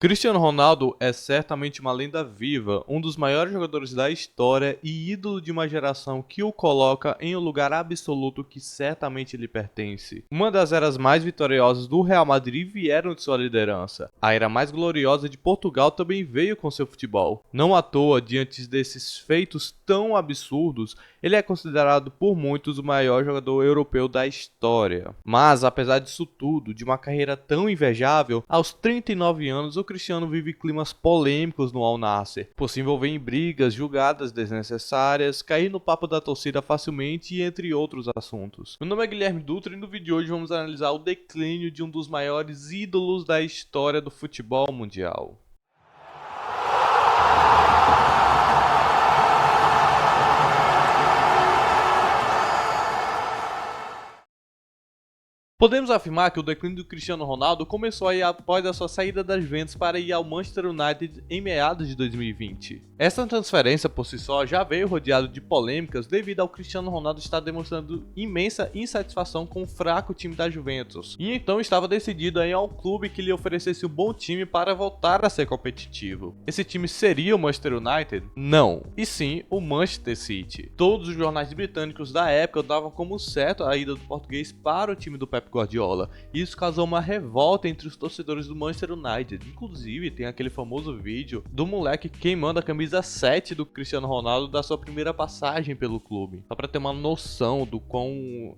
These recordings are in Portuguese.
Cristiano Ronaldo é certamente uma lenda viva, um dos maiores jogadores da história e ídolo de uma geração que o coloca em um lugar absoluto que certamente lhe pertence. Uma das eras mais vitoriosas do Real Madrid vieram de sua liderança. A era mais gloriosa de Portugal também veio com seu futebol. Não à toa, diante desses feitos tão absurdos, ele é considerado por muitos o maior jogador europeu da história. Mas, apesar disso tudo, de uma carreira tão invejável, aos 39 anos o Cristiano vive climas polêmicos no Al Nassr, por se envolver em brigas, julgadas desnecessárias, cair no papo da torcida facilmente e entre outros assuntos. Meu nome é Guilherme Dutra e no vídeo de hoje vamos analisar o declínio de um dos maiores ídolos da história do futebol mundial. Podemos afirmar que o declínio do Cristiano Ronaldo começou aí após a sua saída das Juventus para ir ao Manchester United em meados de 2020. Essa transferência por si só já veio rodeada de polêmicas devido ao Cristiano Ronaldo estar demonstrando imensa insatisfação com o fraco time da Juventus, e então estava decidido a ir ao clube que lhe oferecesse um bom time para voltar a ser competitivo. Esse time seria o Manchester United? Não, e sim o Manchester City. Todos os jornais britânicos da época davam como certo a ida do português para o time do Pep Guardiola. Isso causou uma revolta entre os torcedores do Manchester United. Inclusive, tem aquele famoso vídeo do moleque queimando a camisa 7 do Cristiano Ronaldo da sua primeira passagem pelo clube. Só para ter uma noção do quão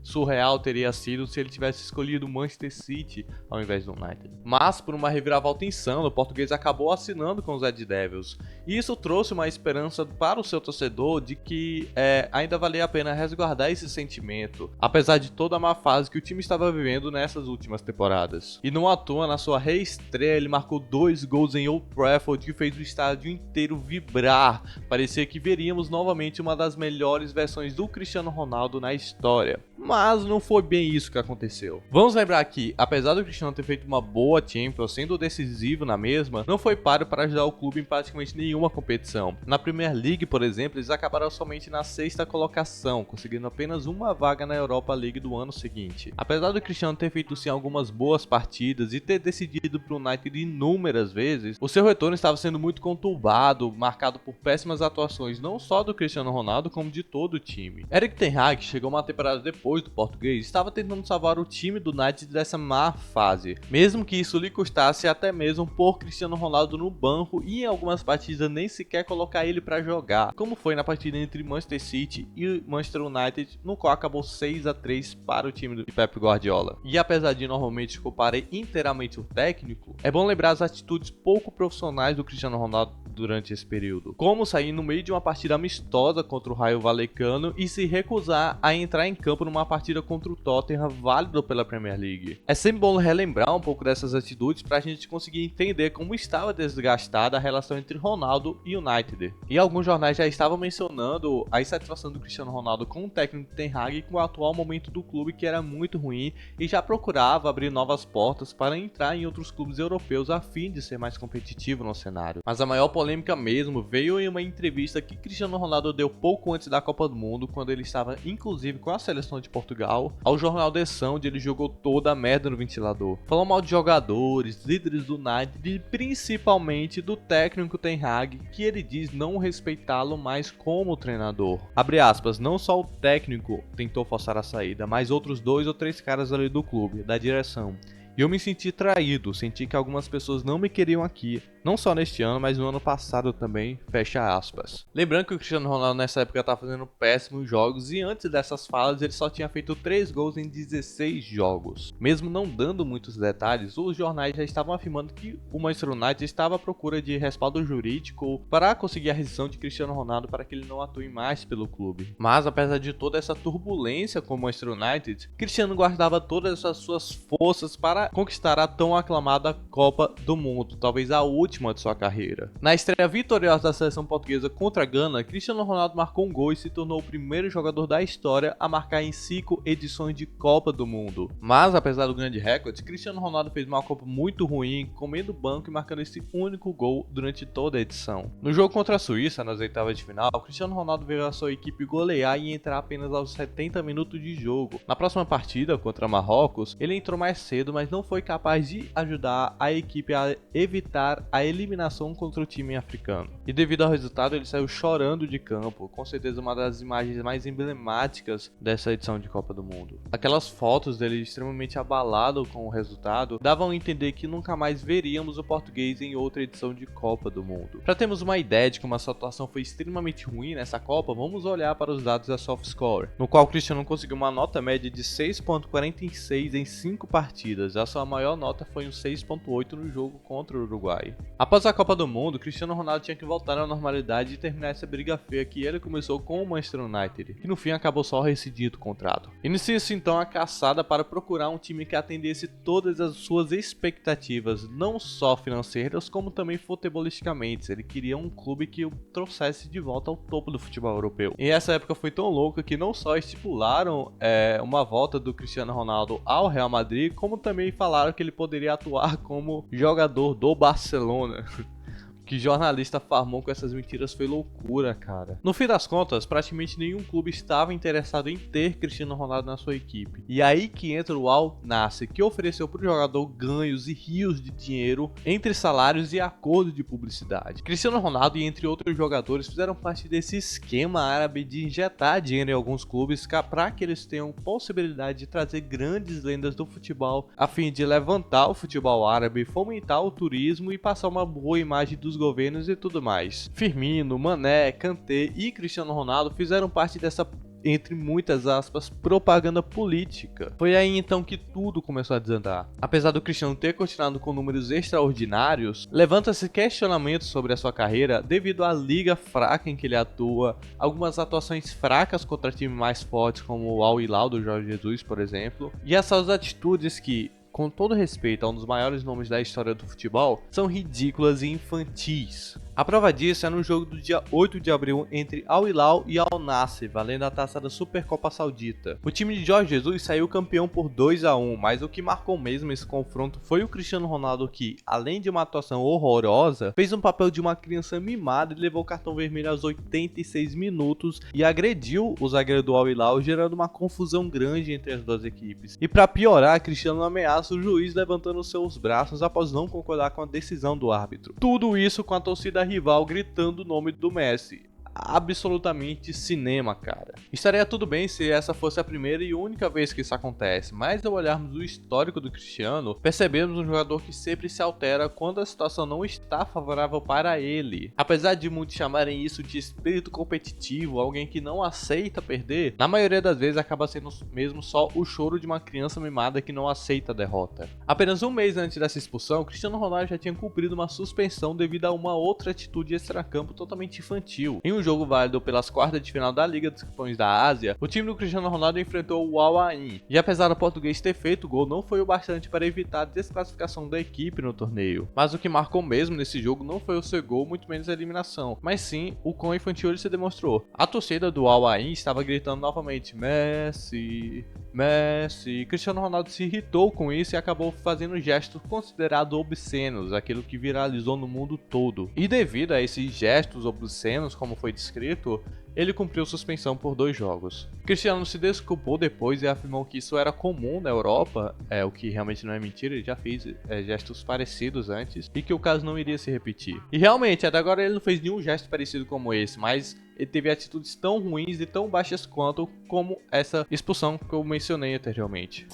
surreal teria sido se ele tivesse escolhido o Manchester City ao invés do United. Mas, por uma reviravolta insana, o português acabou assinando com os Red Devils. E isso trouxe uma esperança para o seu torcedor de que ainda valia a pena resguardar esse sentimento, apesar de toda a má fase que o time estava vivendo nessas últimas temporadas. E não à toa, na sua reestreia, ele marcou 2 gols em Old Trafford que fez o estádio inteiro vibrar. Parecia que veríamos novamente uma das melhores versões do Cristiano Ronaldo na história. Mas não foi bem isso que aconteceu. Vamos lembrar que, apesar do Cristiano ter feito uma boa Champions, sendo decisivo na mesma, não foi páreo para ajudar o clube em praticamente nenhuma competição. Na Premier League, por exemplo, eles acabaram somente na 6ª colocação, conseguindo apenas uma vaga na Europa League do ano seguinte. Apesar do Cristiano ter feito sim algumas boas partidas e ter decidido para o United inúmeras vezes, o seu retorno estava sendo muito conturbado, marcado por péssimas atuações não só do Cristiano Ronaldo, como de todo o time. Erik ten Hag chegou uma temporada depois do português, estava tentando salvar o time do United dessa má fase, mesmo que isso lhe custasse até mesmo pôr Cristiano Ronaldo no banco e em algumas partidas nem sequer colocar ele para jogar, como foi na partida entre Manchester City e Manchester United, no qual acabou 6-3 para o time do Pep Guardiola. E apesar de normalmente culparem inteiramente o técnico, é bom lembrar as atitudes pouco profissionais do Cristiano Ronaldo durante esse período, como sair no meio de uma partida amistosa contra o Rayo Vallecano e se recusar a entrar em campo numa partida contra o Tottenham válido pela Premier League. É sempre bom relembrar um pouco dessas atitudes para a gente conseguir entender como estava desgastada a relação entre Ronaldo e United. E alguns jornais já estavam mencionando a insatisfação do Cristiano Ronaldo com o técnico Ten Hag e com o atual momento do clube, que era muito ruim, e já procurava abrir novas portas para entrar em outros clubes europeus a fim de ser mais competitivo no cenário. Mas a maior polêmica mesmo veio em uma entrevista que Cristiano Ronaldo deu pouco antes da Copa do Mundo, quando ele estava inclusive com a seleção de Portugal, ao jornal The Sun, onde ele jogou toda a merda no ventilador. Falou mal de jogadores, líderes do United e principalmente do técnico Ten Hag, que ele diz não respeitá-lo mais como treinador. Abre aspas, não só o técnico tentou forçar a saída, mas outros 2 ou 3 caras ali do clube, da direção. E eu me senti traído, senti que algumas pessoas não me queriam aqui, não só neste ano, mas no ano passado também, fecha aspas. Lembrando que o Cristiano Ronaldo nessa época estava fazendo péssimos jogos e antes dessas falas ele só tinha feito 3 gols em 16 jogos. Mesmo não dando muitos detalhes, os jornais já estavam afirmando que o Manchester United estava à procura de respaldo jurídico para conseguir a rescisão de Cristiano Ronaldo para que ele não atue mais pelo clube. Mas apesar de toda essa turbulência com o Manchester United, Cristiano guardava todas as suas forças para conquistar a tão aclamada Copa do Mundo, talvez a última de sua carreira. Na estreia vitoriosa da seleção portuguesa contra a Gana, Cristiano Ronaldo marcou um gol e se tornou o primeiro jogador da história a marcar em 5 edições de Copa do Mundo. Mas apesar do grande recorde, Cristiano Ronaldo fez uma Copa muito ruim, comendo banco e marcando esse único gol durante toda a edição. No jogo contra a Suíça, nas oitavas de final, Cristiano Ronaldo veio a sua equipe golear e entrar apenas aos 70 minutos de jogo. Na próxima partida, contra Marrocos, ele entrou mais cedo, mas não não foi capaz de ajudar a equipe a evitar a eliminação contra o time africano. E devido ao resultado, ele saiu chorando de campo, com certeza uma das imagens mais emblemáticas dessa edição de Copa do Mundo. Aquelas fotos dele extremamente abalado com o resultado davam a entender que nunca mais veríamos o português em outra edição de Copa do Mundo. Para termos uma ideia de como a situação foi extremamente ruim nessa Copa, vamos olhar para os dados da SofaScore, no qual o Cristiano conseguiu uma nota média de 6.46 em 5 partidas. A sua maior nota foi um 6.8 no jogo contra o Uruguai. Após a Copa do Mundo, Cristiano Ronaldo tinha que voltar à normalidade e terminar essa briga feia que ele começou com o Manchester United, que no fim acabou só rescindindo o contrato. Inicia-se então a caçada para procurar um time que atendesse todas as suas expectativas, não só financeiras, como também futebolisticamente. Ele queria um clube que o trouxesse de volta ao topo do futebol europeu. E essa época foi tão louca que não só estipularam uma volta do Cristiano Ronaldo ao Real Madrid, como também falaram que ele poderia atuar como jogador do Barcelona. Que jornalista farmou com essas mentiras foi loucura, cara. No fim das contas, praticamente nenhum clube estava interessado em ter Cristiano Ronaldo na sua equipe. E aí que entra o Al Nassr, que ofereceu para o jogador ganhos e rios de dinheiro entre salários e acordo de publicidade. Cristiano Ronaldo e entre outros jogadores fizeram parte desse esquema árabe de injetar dinheiro em alguns clubes para que eles tenham possibilidade de trazer grandes lendas do futebol, a fim de levantar o futebol árabe, fomentar o turismo e passar uma boa imagem dos governos e tudo mais. Firmino, Mané, Kanté e Cristiano Ronaldo fizeram parte dessa, entre muitas aspas, propaganda política. Foi aí então que tudo começou a desandar. Apesar do Cristiano ter continuado com números extraordinários, levanta-se questionamentos sobre a sua carreira devido à liga fraca em que ele atua, algumas atuações fracas contra times mais fortes como o Al Hilal do Jorge Jesus, por exemplo, e essas atitudes que, com todo respeito a um dos maiores nomes da história do futebol, são ridículas e infantis. A prova disso é no jogo do dia 8 de abril entre Al Hilal e Al Nassr, valendo a taça da Supercopa Saudita. O time de Jorge Jesus saiu campeão por 2-1, mas o que marcou mesmo esse confronto foi o Cristiano Ronaldo que, além de uma atuação horrorosa, fez um papel de uma criança mimada e levou o cartão vermelho aos 86 minutos e agrediu o zagueiro do Al Hilal, gerando uma confusão grande entre as duas equipes. E para piorar, Cristiano ameaça o juiz levantando seus braços após não concordar com a decisão do árbitro. Tudo isso com a torcida rival gritando o nome do Messi. Absolutamente cinema, cara. Estaria tudo bem se essa fosse a primeira e única vez que isso acontece, mas ao olharmos o histórico do Cristiano, percebemos um jogador que sempre se altera quando a situação não está favorável para ele. Apesar de muitos chamarem isso de espírito competitivo, alguém que não aceita perder, na maioria das vezes acaba sendo mesmo só o choro de uma criança mimada que não aceita a derrota. Apenas um mês antes dessa expulsão, Cristiano Ronaldo já tinha cumprido uma suspensão devido a uma outra atitude extracampo totalmente infantil. Em um jogo válido pelas quartas de final da Liga dos Campeões da Ásia, o time do Cristiano Ronaldo enfrentou o Al Ain, e apesar do português ter feito o gol, não foi o bastante para evitar a desclassificação da equipe no torneio. Mas o que marcou mesmo nesse jogo não foi o seu gol, muito menos a eliminação, mas sim o quão infantil ele se demonstrou. A torcida do Al Ain estava gritando novamente Messi, Messi. Cristiano Ronaldo se irritou com isso e acabou fazendo gestos considerados obscenos, aquilo que viralizou no mundo todo. E devido a esses gestos obscenos, como foi descrito, ele cumpriu suspensão por 2 jogos. Cristiano se desculpou depois e afirmou que isso era comum na Europa, o que realmente não é mentira, ele já fez gestos parecidos antes, e que o caso não iria se repetir. E realmente, até agora ele não fez nenhum gesto parecido como esse, mas ele teve atitudes tão ruins e tão baixas quanto como essa expulsão que eu mencionei anteriormente.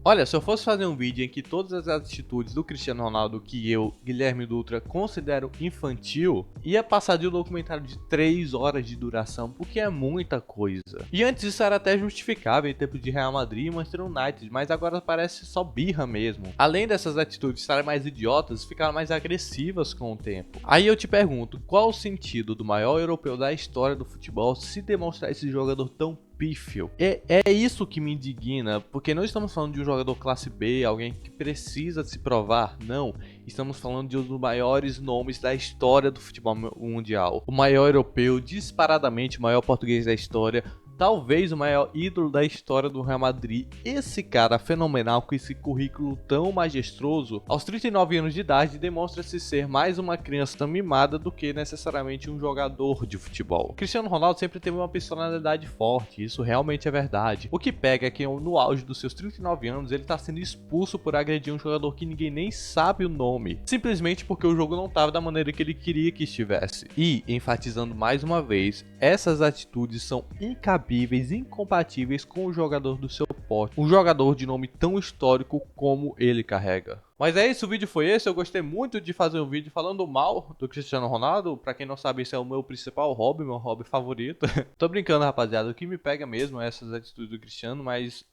Olha, se eu fosse fazer um vídeo em que todas as atitudes do Cristiano Ronaldo que eu, Guilherme Dutra, considero infantil, ia passar de um documentário de 3 horas de duração, porque é muita coisa. E antes isso era até justificável em tempos de Real Madrid e Manchester United, mas agora parece só birra mesmo. Além dessas atitudes estarem mais idiotas, ficaram mais agressivas com o tempo. Aí eu te pergunto, qual o sentido do maior europeu da história do futebol se demonstrar esse jogador tão pífio? É isso que me indigna, porque não estamos falando de um jogador classe B, alguém que precisa se provar, não. Estamos falando de um dos maiores nomes da história do futebol mundial. O maior europeu, disparadamente o maior português da história, talvez o maior ídolo da história do Real Madrid. Esse cara fenomenal com esse currículo tão majestoso, aos 39 anos de idade demonstra-se ser mais uma criança mimada do que necessariamente um jogador de futebol. Cristiano Ronaldo sempre teve uma personalidade forte, isso realmente é verdade. O que pega é que no auge dos seus 39 anos ele tá sendo expulso por agredir um jogador que ninguém nem sabe o nome, simplesmente porque o jogo não estava da maneira que ele queria que estivesse. E, enfatizando mais uma vez, essas atitudes são incabíveis, incompatíveis com o jogador do seu porte, um jogador de nome tão histórico como ele carrega. Mas é isso, o vídeo foi esse. Eu gostei muito de fazer um vídeo falando mal do Cristiano Ronaldo. Pra quem não sabe, esse é o meu principal hobby, meu hobby favorito. Tô brincando, rapaziada. O que me pega mesmo é essas atitudes do Cristiano, mas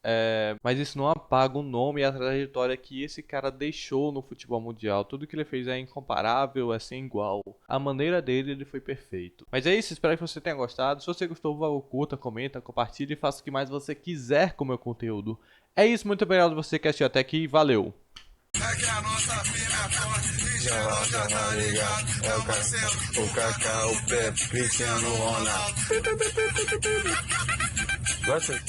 isso não apaga o nome e a trajetória que esse cara deixou no futebol mundial. Tudo que ele fez é incomparável, é sem igual. A maneira dele, ele foi perfeito. Mas é isso, espero que você tenha gostado. Se você gostou, curta, comenta, compartilha e faça o que mais você quiser com o meu conteúdo. É isso, muito obrigado a você que assistiu até aqui. Valeu! É que a nossa firma é forte, já tá ligado, é o Marcelo, o Kaká, o Pepe, Cristiano Ronaldo. Gosta?